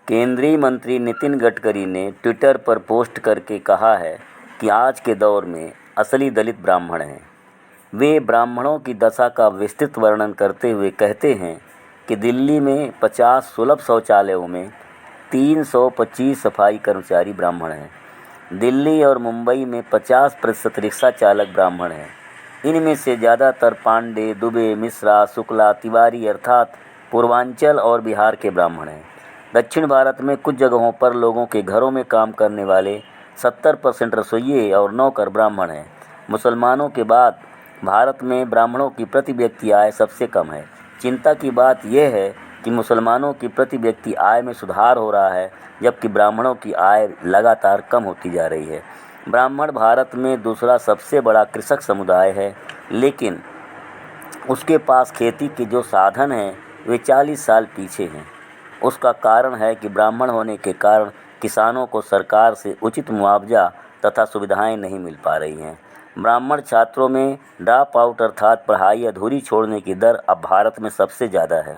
केंद्रीय मंत्री नितिन गडकरी ने ट्विटर पर पोस्ट करके कहा है कि आज के दौर में असली दलित ब्राह्मण हैं। वे ब्राह्मणों की दशा का विस्तृत वर्णन करते हुए कहते हैं कि दिल्ली में 50 सुलभ शौचालयों में 325 सफाई कर्मचारी ब्राह्मण हैं। दिल्ली और मुंबई में 50% रिक्शा चालक ब्राह्मण हैं। इनमें से ज़्यादातर पांडे, दुबे, मिश्रा, शुक्ला, तिवारी अर्थात पूर्वांचल और बिहार के ब्राह्मण हैं। दक्षिण भारत में कुछ जगहों पर लोगों के घरों में काम करने वाले 70% रसोइये और नौकर ब्राह्मण हैं। मुसलमानों के बाद भारत में ब्राह्मणों की प्रति व्यक्ति आय सबसे कम है। चिंता की बात यह है कि मुसलमानों की प्रति व्यक्ति आय में सुधार हो रहा है, जबकि ब्राह्मणों की आय लगातार कम होती जा रही है। ब्राह्मण भारत में दूसरा सबसे बड़ा कृषक समुदाय है, लेकिन उसके पास खेती के जो साधन हैं वे 40 साल पीछे हैं। उसका कारण है कि ब्राह्मण होने के कारण किसानों को सरकार से उचित मुआवजा तथा सुविधाएं नहीं मिल पा रही हैं। ब्राह्मण छात्रों में ड्रॉप आउट अर्थात पढ़ाई अधूरी छोड़ने की दर अब भारत में सबसे ज़्यादा है।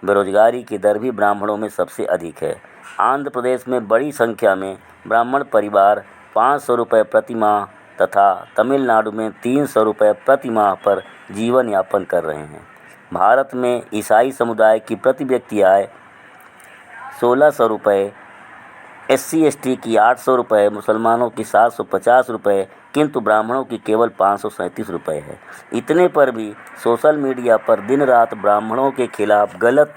बेरोजगारी की दर भी ब्राह्मणों में सबसे अधिक है। आंध्र प्रदेश में बड़ी संख्या में ब्राह्मण परिवार 500 रुपये प्रति माह तथा तमिलनाडु में 300 रुपये प्रति माह पर जीवन यापन कर रहे हैं। भारत में ईसाई समुदाय की प्रति व्यक्ति आय 1600 रुपये, SC/ST की 800 रुपये, मुसलमानों की 750 रुपये, किंतु ब्राह्मणों की केवल 537 रुपये है। इतने पर भी सोशल मीडिया पर दिन रात ब्राह्मणों के खिलाफ गलत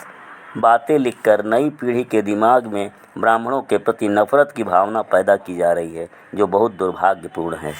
बातें लिखकर नई पीढ़ी के दिमाग में ब्राह्मणों के प्रति नफरत की भावना पैदा की जा रही है, जो बहुत दुर्भाग्यपूर्ण है।